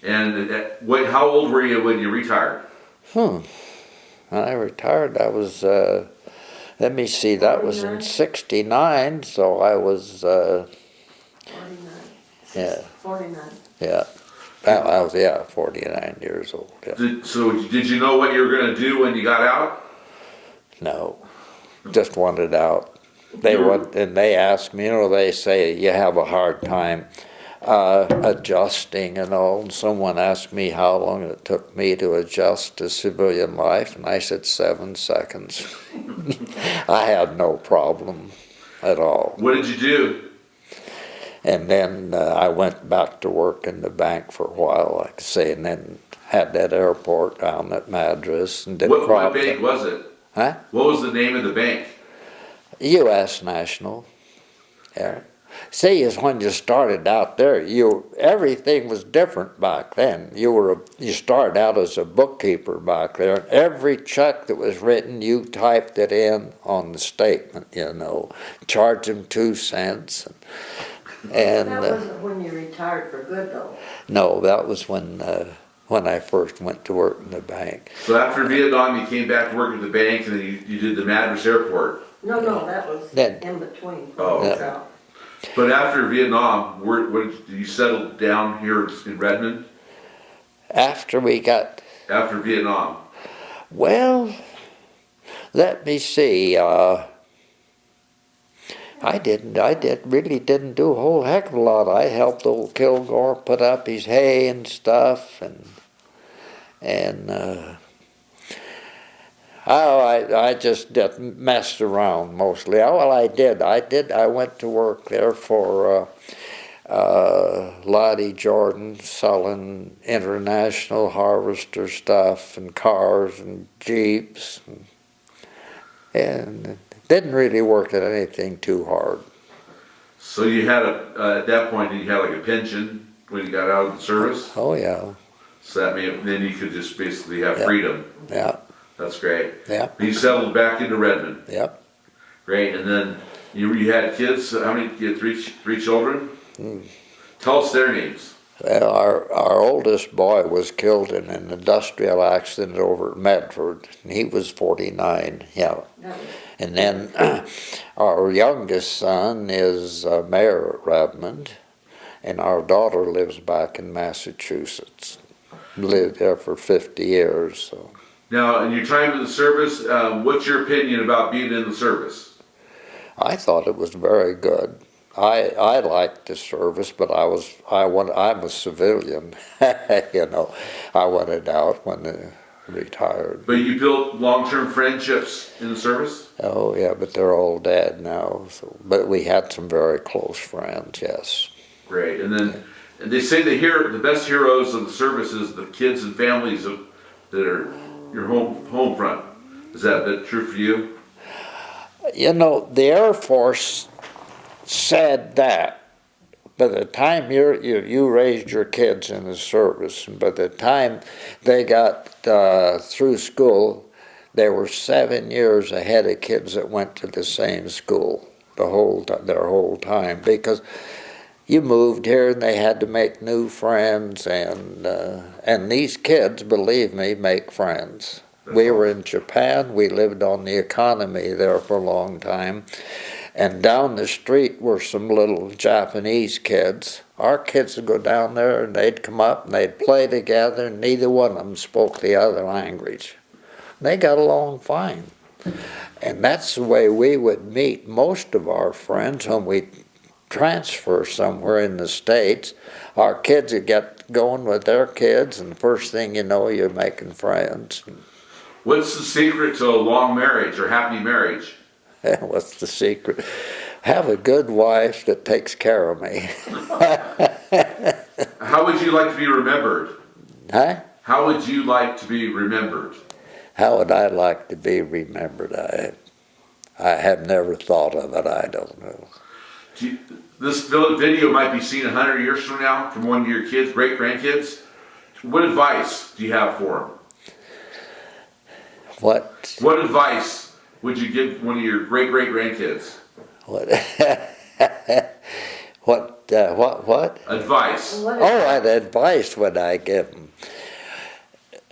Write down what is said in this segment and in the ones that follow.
And how old were you when you retired? When I retired, I was, let me see, that was in 69, so I was, 49. yeah, 49. yeah. I was, yeah, 49 years old, yeah. So did you know what you were going to do when you got out? No, just wanted out. And they asked me, they say you have a hard time adjusting and all. And someone asked me how long it took me to adjust to civilian life, and I said 7 seconds. I had no problem at all. What did you do? And then I went back to work in the bank for a while, like I say, and then had that airport down at Madras and did What bank was it? Huh? What was the name of the bank? U.S. National. Yeah. See, is when you started out there, everything was different back then. You started out as a bookkeeper back there, and every check that was written, you typed it in on the statement. Charged them 2 cents. And that wasn't when you retired for good, though. No, that was when I first went to work in the bank. So after Vietnam, you came back to work at the bank, and then you did the Madras Airport. No, that was in between. Oh, okay. But after Vietnam, did you settle down here in Redmond? After Vietnam? Well, let me see. I really didn't do a whole heck of a lot. I helped old Kilgore put up his hay and stuff, and I just messed around mostly. Well, I did. I went to work there for Lottie Jordan, selling international harvester stuff and cars and Jeeps, and didn't really work at anything too hard. So you had at that point, you had like a pension when you got out of the service? Oh, yeah. So then you could just basically have freedom. Yeah. That's great. Yeah. You settled back into Redmond. Yep. Great. And then you had kids. How many? You had three children? Tell us their names. Well, our oldest boy was killed in an industrial accident over at Medford, and he was 49, yeah. And then our youngest son is mayor at Redmond, and our daughter lives back in Massachusetts. Lived there for 50 years. So. Now, in your time in the service, what's your opinion about being in the service? I thought it was very good. I liked the service, but I'm a civilian. I wanted out when I retired. But you built long-term friendships in the service? Oh yeah, but they're all dead now. But we had some very close friends. Yes. Great. And then they say the best heroes of the service is the kids and families that are your home front. Is that true for you? The Air Force said that by the time you raised your kids in the service, and by the time they got through school, they were 7 years ahead of kids that went to the same school their whole time, because you moved here and they had to make new friends, and these kids, believe me, make friends. We were in Japan. We lived on the economy there for a long time. And down the street were some little Japanese kids. Our kids would go down there and they'd come up and they'd play together, and neither one of them spoke the other language. They got along fine. And that's the way we would meet most of our friends when we transfer somewhere in the States. Our kids would get going with their kids, and the first thing you know, you're making friends. What's the secret to a long marriage or happy marriage? What's the secret? Have a good wife that takes care of me. How would you like to be remembered? Huh? How would you like to be remembered? How would I like to be remembered? I have never thought of it. I don't know. This video might be seen 100 years from now from one of your kids, great-grandkids. What advice do you have for them? What advice would you give one of your great-great-grandkids? What What? Advice. What is- Oh, and advice would I give them?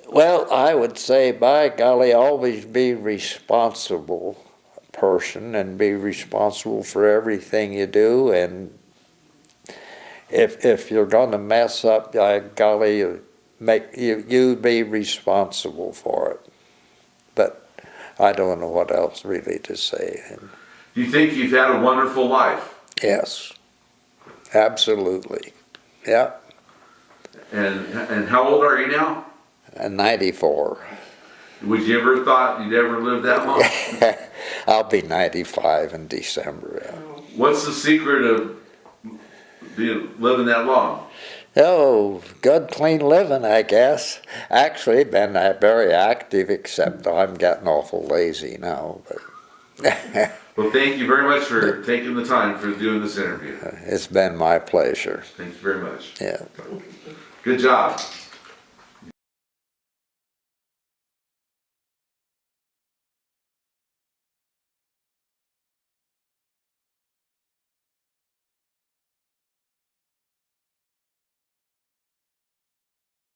Well, I would say, by golly, always be responsible person and be responsible for everything you do. And if you're going to mess up, by golly, you be responsible for it. But I don't know what else really to say. And Do you think you've had a wonderful life? yes, absolutely. Yeah. And how old are you now? 94. Would you ever thought you'd ever live that long? I'll be 95 in December. Yeah. What's the secret of living that long? Oh, good, clean living, I guess. Actually, been very active, except I'm getting awful lazy now. But Well, thank you very much for taking the time for doing this interview. it's been my pleasure. Thank you very much. Yeah. Good job.